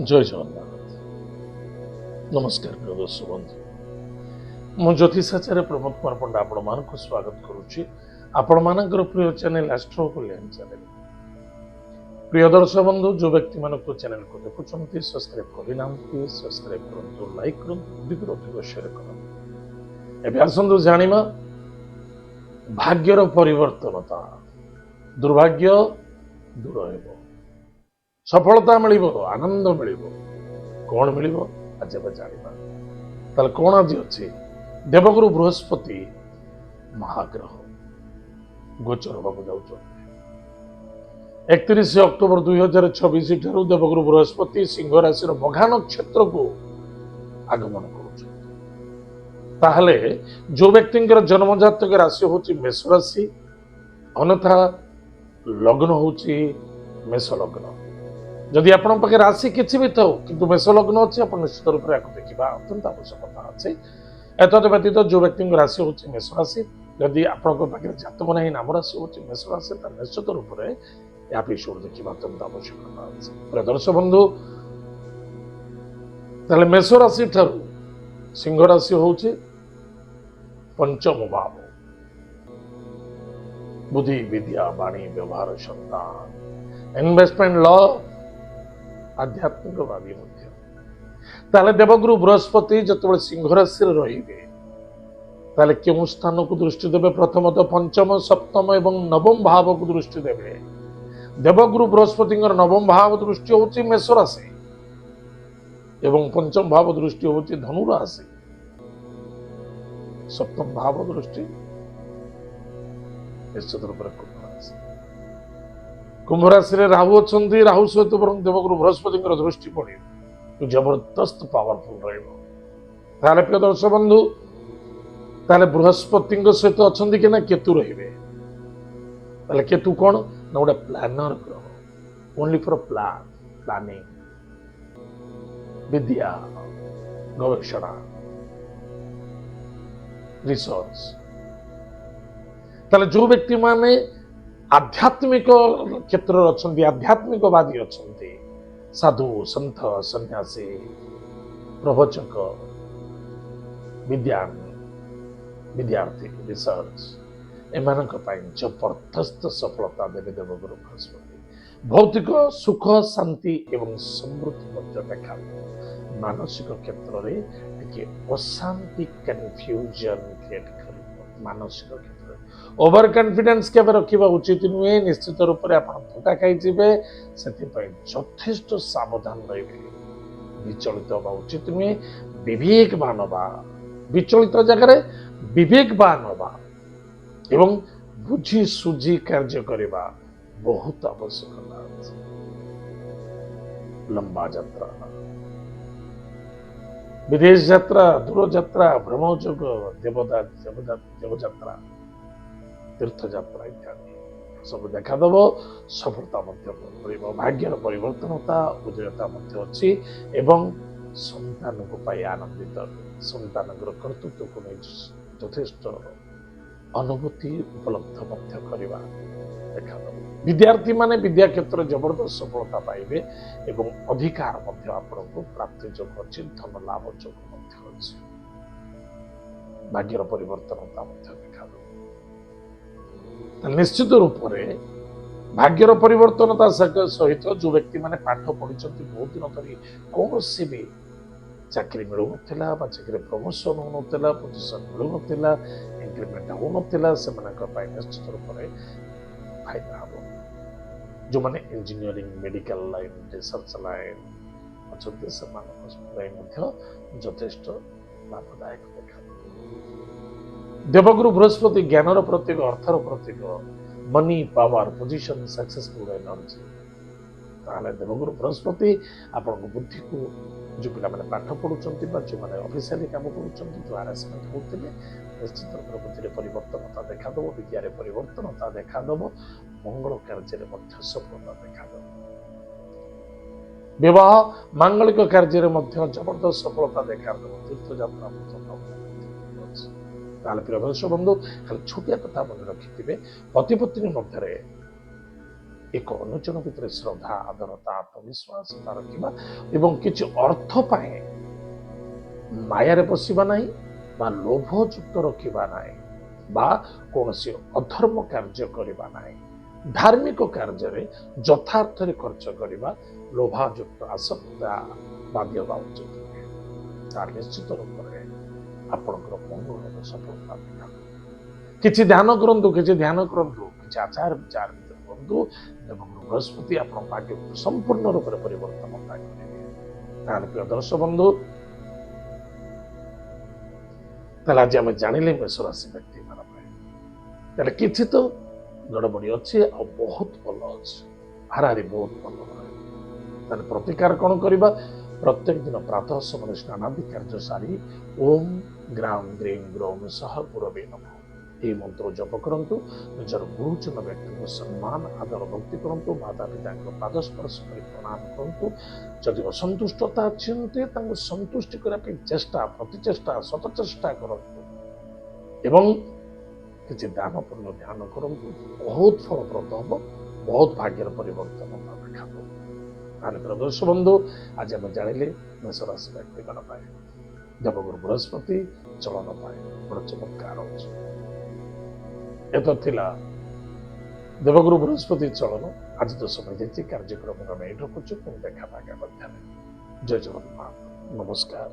ଜୟ ଜଗନ୍ନାଥ। ନମସ୍କାର ପ୍ରିୟ ଦର୍ଶକ ବନ୍ଧୁ, ମୁଁ ଜ୍ୟୋତିଷାଚାର୍ଯ୍ୟ ପ୍ରମୋଦ କୁମାର ପଣ୍ଡା ଆପଣମାନଙ୍କୁ ସ୍ୱାଗତ କରୁଛି ଆପଣମାନଙ୍କର ପ୍ରିୟ ଚ୍ୟାନେଲ ଆଷ୍ଟ୍ରୋ କଲ୍ୟାଣ ଚ୍ୟାନେଲ। ପ୍ରିୟ ଦର୍ଶକ ବନ୍ଧୁ, ଯେଉଁ ବ୍ୟକ୍ତିମାନଙ୍କୁ ଚ୍ୟାନେଲକୁ ଦେଖୁଛନ୍ତି ସବସ୍କ୍ରାଇବ କରିନାହାନ୍ତି ସବସ୍କ୍ରାଇବ କରନ୍ତୁ, ଲାଇକ୍ କରନ୍ତୁ, ଅଧିକରୁ ଅଧିକ ସେୟାର କରନ୍ତୁ। ଏବେ ଆସନ୍ତୁ ଜାଣିବା ଭାଗ୍ୟର ପରିବର୍ତ୍ତନତା। ଦୁର୍ଭାଗ୍ୟ ଦୂର ହେବ, ସଫଳତା ମିଳିବ, ଆନନ୍ଦ ମିଳିବ। କଣ ମିଳିବ ଆଜି ଆମେ ଜାଣିବା। ତାହେଲେ କଣ ଆଜି ଅଛି? ଦେବଗୁରୁ ବୃହସ୍ପତି ମହାଗ୍ରହ ଗୋଚର ହେବାକୁ ଯାଉଛନ୍ତି। 31 ଅକ୍ଟୋବର 2026 ଠାରୁ ଦେବଗୁରୁ ବୃହସ୍ପତି ସିଂହ ରାଶିର ମଘା ନକ୍ଷତ୍ରକୁ ଆଗମନ କରୁଛନ୍ତି। ତାହେଲେ ଯୋଉ ବ୍ୟକ୍ତିଙ୍କର ଜନ୍ମଜାତକ ରାଶି ହଉଛି ମେଷ ରାଶି, ଅନ୍ୟଥା ଲଗ୍ନ ହଉଛି ମେଷ ଲଗ୍ନ। ଯଦି ଆପଣଙ୍କ ପାଖରେ ରାଶି କିଛି ବି ଥାଉ କିନ୍ତୁ ମେଷ ଲଗ୍ନ ଅଛି, ଆପଣ ନିଶ୍ଚିତ ରୂପରେ ଏହାକୁ ଦେଖିବା ଅତ୍ୟନ୍ତ ଆବଶ୍ୟକତା ଅଛି। ଏତଦ୍ ବ୍ୟତୀତ ଯୋଉ ବ୍ୟକ୍ତିଙ୍କ ରାଶି ହଉଛି ମେଷ ରାଶି, ଯଦି ଆପଣଙ୍କ ପାଖରେ ଜାତକ ନାହିଁ, ନାମ ରାଶି ହଉଛି ମେଷ ରାଶି, ତାହେଲେ ନିଶ୍ଚିତ ରୂପରେ ଏ ଏପିସୋଡ ଦେଖିବା ଅତ୍ୟନ୍ତ ଆବଶ୍ୟକତା ଅଛି। ପ୍ରିୟ ଦର୍ଶକ ବନ୍ଧୁ, ତାହେଲେ ମେଷ ରାଶି ଠାରୁ ସିଂହ ରାଶି ହଉଛି ପଞ୍ଚମ ଭାବ। ବୁଦ୍ଧି, ବିଦ୍ୟା, ବାଣୀ, ବ୍ୟବହାର, ସନ୍ତାନ, ଇନଭେଷ୍ଟମେଣ୍ଟ, ଲ, ଆଧ୍ୟାତ୍ମିକବାଦୀ ମଧ୍ୟ। ତାହେଲେ ଦେବଗୁରୁ ବୃହସ୍ପତି ଯେତେବେଳେ ସିଂହ ରାଶିରେ ରହିବେ, ତାହେଲେ କେଉଁ ସ୍ଥାନକୁ ଦୃଷ୍ଟି ଦେବେ? ପ୍ରଥମତଃ ପଞ୍ଚମ, ସପ୍ତମ ଏବଂ ନବମ ଭାବକୁ ଦୃଷ୍ଟି ଦେବେ। ଦେବଗୁରୁ ବୃହସ୍ପତିଙ୍କର ନବମ ଭାବ ଦୃଷ୍ଟି ହଉଛି ମେଷ ରାଶି ଏବଂ ପଞ୍ଚମ ଭାବ ଦୃଷ୍ଟି ହଉଛି ଧନୁ ରାଶି। ସପ୍ତମ ଭାବ ଦୃଷ୍ଟି ନିଶ୍ଚିତ ରୂପରେ କୁମ୍ଭ ରାଶି। କୁମ୍ଭ ରାଶିରେ ରାହୁ ଅଛନ୍ତି। ରାହୁ ସହିତ ବରଂ ଦେବଗୁରୁ ବୃହସ୍ପତିଙ୍କର ଦୃଷ୍ଟି ପଡ଼ିବ, ଜବରଦସ୍ତ ପାୱାରଫୁଲ ରହିବ। ତାହେଲେ ପ୍ରିୟ ଦର୍ଶକ ବନ୍ଧୁ, ତାହେଲେ ବୃହସ୍ପତିଙ୍କ ସହିତ ଅଛନ୍ତି କି ନା କେତୁ ରହିବେ। ତାହେଲେ କେତୁ କଣ ନା ଗୋଟେ ପ୍ଲାନର ଗ୍ରହ, ଓନ୍ଲି ଫର ପ୍ଲାନିଂ, ବିଦ୍ୟା, ଗବେଷଣା, ରିସର୍ଚ୍ଚ। ତାହେଲେ ଯୋଉ ବ୍ୟକ୍ତି ମାନେ ଆଧ୍ୟାତ୍ମିକ କ୍ଷେତ୍ରରେ ଅଛନ୍ତି, ଆଧ୍ୟାତ୍ମିକବାଦୀ ଅଛନ୍ତି, ସାଧୁ, ସନ୍ଥ, ସନ୍ନ୍ୟାସୀ, ପ୍ରବଚକ, ବିଦ୍ୟାର୍ଥୀ, ରିସର୍ଚ୍ଚ, ଏମାନଙ୍କ ପାଇଁ ଜବରଦସ୍ତ ସଫଳତା ଦେବେ ଦେବଗୁରୁ ବୃହସ୍ପତି। ଭୌତିକ ସୁଖ, ଶାନ୍ତି ଏବଂ ସମୃଦ୍ଧି ମଧ୍ୟ ଦେଖାଯିବ। ମାନସିକ କ୍ଷେତ୍ରରେ ଟିକେ ଅଶାନ୍ତି, କନଫ୍ୟୁଜନ କ୍ରିଏଟ କରିବ। ମାନସିକ କ୍ଷେତ୍ରରେ ଓଭର କନଫିଡେନ୍ସ କେବେ ରଖିବା ଉଚିତ ନୁହେଁ। ନିଶ୍ଚିତ ରୂପରେ ଆପଣ ଧୋକା ଖାଇଯିବେ, ସେଥିପାଇଁ ଯଥେଷ୍ଟ ସାବଧାନ ରହିବେ। ବିଚଳିତ ହେବା ଉଚିତ ନୁହେଁ। ବିବେକବାନ ହେବା, ବିଚଳିତ ଜାଗାରେ ବିବେକବାନ ହେବା ଏବଂ ବୁଝି ସୁଝି କାର୍ଯ୍ୟ କରିବା ବହୁତ ଆବଶ୍ୟକତା ଅଛି। ଲମ୍ବା ଯାତ୍ରା, ବିଦେଶ ଯାତ୍ରା, ଦୂରଯାତ୍ରା, ଭ୍ରମଯୋଗ, ଦେବଯାତ୍ରା, ତୀର୍ଥଯାତ୍ରା ଇତ୍ୟାଦି ସବୁ ଦେଖାଦେବ। ସଫଳତା ମଧ୍ୟ ମିଳିବ। ଭାଗ୍ୟର ପରିବର୍ତ୍ତନତା, ଉଦୟତା ମଧ୍ୟ ଅଛି ଏବଂ ସନ୍ତାନକୁ ପାଇ ଆନନ୍ଦିତ, ସନ୍ତାନଙ୍କର କର୍ତ୍ତୃତ୍ୱକୁ ନେଇ ଯଥେଷ୍ଟ ଅନୁଭୂତି ଉପଲବ୍ଧ ମଧ୍ୟ କରିବା ଦେଖାଦେବ। ବିଦ୍ୟାର୍ଥୀ ମାନେ ବିଦ୍ୟା କ୍ଷେତ୍ରରେ ଜବରଦସ୍ତ ସଫଳତା ପାଇବେ ଏବଂ ଅଧିକାର ମଧ୍ୟ ଆପଣଙ୍କୁ ପ୍ରାପ୍ତି ଯୋଗ ଅଛି, ଧନ ଲାଭ ଯୋଗ ମଧ୍ୟ ଅଛି। ଭାଗ୍ୟର ପରିବର୍ତ୍ତନତା ମଧ୍ୟ ଦେଖାଦେବ। ନିଶ୍ଚିତ ରୂପରେ ଭାଗ୍ୟର ପରିବର୍ତ୍ତନତା ସହିତ ଯୋଉ ବ୍ୟକ୍ତି ମାନେ ପାଠ ପଢିଛନ୍ତି, ବହୁତ ଦିନ ଧରି କୌଣସି ବି ଚାକିରି ମିଳୁନଥିଲା ବା ଚାକିରି ପ୍ରମୋସନ ହଉନଥିଲା, ପୋଜିସନ ମିଳୁନଥିଲା, ଇନକ୍ରିମେଣ୍ଟ ହଉନଥିଲା, ସେମାନଙ୍କ ପାଇଁ ନିଶ୍ଚିତ ରୂପରେ ଫାଇଦା ହବ। ଯୋଉମାନେ engineering, medical line, research line ଅଛନ୍ତି, ସେମାନଙ୍କ ପାଇଁ ମଧ୍ୟ ଯଥେଷ୍ଟ ଲାଭଦାୟକ ଦେଖାଯିବ। ଦେବଗୁରୁ ବୃହସ୍ପତି ଜ୍ଞାନର ପ୍ରତୀକ, ଅର୍ଥର ପ୍ରତୀକ, money, power, position, successful energy. ତାହେଲେ ଦେବଗୁରୁ ବୃହସ୍ପତି ଆପଣଙ୍କ ବୁଦ୍ଧିକୁ, ଯୋଉ ପିଲାମାନେ ପାଠ ପଢୁଛନ୍ତି ବା ଯୋଉମାନେ ଅଫିସିଆଲି କାମ କରୁଛନ୍ତି, ଯୋଉ ହାରାସମେଣ୍ଟ ହଉଥିଲେ, ନିଶ୍ଚିତ ରୂପରେ ବୁଦ୍ଧିରେ ପରିବର୍ତ୍ତନତା ଦେଖାଦେବ, ବିଦ୍ୟାରେ ପରିବର୍ତ୍ତନତା ଦେଖାଦେବ, ମଙ୍ଗଳ କାର୍ଯ୍ୟରେ ମଧ୍ୟ ସଫଳତା ଦେଖାଦେବ। ବିବାହ, ମାଙ୍ଗଳିକ କାର୍ଯ୍ୟରେ ମଧ୍ୟ ଜବରଦସ୍ତ ସଫଳତା ଦେଖାଦେବ। ତୀର୍ଥଯାତ୍ରା ମଧ୍ୟ ଅଛି। ତାହେଲେ ପ୍ରିୟ ଦର୍ଶକ ବନ୍ଧୁ, ଖାଲି ଛୋଟିଆ କଥା ମନେ ରଖିଥିବେ, ପତି ପତ୍ନୀ ମଧ୍ୟରେ ଏକ ଅନ୍ୟ ଜଣ ଭିତରେ ଶ୍ରଦ୍ଧା ଆଦରତା ଆତ୍ମବିଶ୍ୱାସତା ରଖିବା ଏବଂ କିଛି ଅର୍ଥ ପାଇଁ ମାୟାରେ ବସିବା ନାହିଁ ବା ଲୋଭଯୁକ୍ତ ରଖିବା ନାହିଁ ବା କୌଣସି ଅଧର୍ମ କାର୍ଯ୍ୟ କରିବା ନାହିଁ। ଧାର୍ମିକ କାର୍ଯ୍ୟରେ ଯଥାର୍ଥରେ ଖର୍ଚ୍ଚ କରିବା ଲୋଭାଯୁକ୍ତ ଆସକ୍ତା ବାଧ୍ୟତା ଉଚିତ ନୁହେଁ। ତାର ନିଶ୍ଚିତ ରୂପରେ ଆପଣଙ୍କର ମଙ୍ଗଳର ସଫଳତା ମିଳିବ। କିଛି ଧ୍ୟାନ କରନ୍ତୁ କିଛି ଆଚାର ବିଚାର ଭିତରେ କରନ୍ତୁ ଏବଂ ବୃହସ୍ପତି ଆପଣଙ୍କ ଭାଗ୍ୟକୁ ସମ୍ପୂର୍ଣ୍ଣ ରୂପରେ ପରିବର୍ତ୍ତନ କରିବେ। ତାହେଲେ ପ୍ରିୟ ଦର୍ଶକ ବନ୍ଧୁ, ତାହେଲେ ଆଜି ଆମେ ଜାଣିଲେ ମେଷ ରାଶି ବ୍ୟକ୍ତିମାନଙ୍କ ପାଇଁ ତାହେଲେ କିଛି ତ ଗଡ଼ବଡ଼ି ଅଛି ଆଉ ବହୁତ ଭଲ ଅଛି, ହାରାହାରି ବହୁତ ଭଲ ରହିବ। ତାହେଲେ ପ୍ରତିକାର କ'ଣ କରିବା? ପ୍ରତ୍ୟେକ ଦିନ ପ୍ରାତଃ ସମୟରେ ସ୍ନାନାଦି କାର୍ଯ୍ୟ ସାରି ଓಂ ଗ୍ରାମ ଗ୍ରୀଂ ଗ୍ରୌମ ସହ ଗୁରବେ ନମଃ ଏହି ମନ୍ତ୍ର ଜପ କରନ୍ତୁ। ନିଜର ଗୁରୁଜନ ବ୍ୟକ୍ତିଙ୍କୁ ସମ୍ମାନ ଆଦର ଭକ୍ତି କରନ୍ତୁ। ମାତା ପିତାଙ୍କ ପାଦ ସ୍ପର୍ଶ କରି ପ୍ରଣାମ କରନ୍ତୁ। ଯଦି ଅସନ୍ତୁଷ୍ଟତା ଅଛନ୍ତି ତାଙ୍କୁ ସନ୍ତୁଷ୍ଟି କରିବା ପାଇଁ ଚେଷ୍ଟା ପ୍ରତିଚେଷ୍ଟା ସତଚେଷ୍ଟା କରନ୍ତୁ ଏବଂ କିଛି ଦାନ ପୂର୍ଣ୍ଣ ଧ୍ୟାନ କରନ୍ତୁ। ବହୁତ ଫଳପ୍ରଦ ହେବ, ବହୁତ ଭାଗ୍ୟର ପରିବର୍ତ୍ତନ ଦେଖାବ। ତାହେଲେ ଦର୍ଶକ ବନ୍ଧୁ, ଆଜି ଆମେ ଜାଣିଲେ ମେଷ ରାଶି ବ୍ୟକ୍ତିଗଣ ପାଇଁ ଦେବଗୁରୁ ବୃହସ୍ପତି ଚଳନ ପାଇଁ ବଡ଼ ଚମତ୍କାର ଅଛି। ଏତ ଥିଲା ଦେବଗୁରୁ ବୃହସ୍ପତି ଚଳନ। ଆଜି ତ ସମୟ ଯାଇଛି କାର୍ଯ୍ୟକ୍ରମ ଆମେ ଏଇଠି ରଖୁଛୁ। ପୁଣି ଦେଖା ପାଇବା ମଧ୍ୟରେ। ଜୟ ଜଗନ୍ନାଥ, ନମସ୍କାର।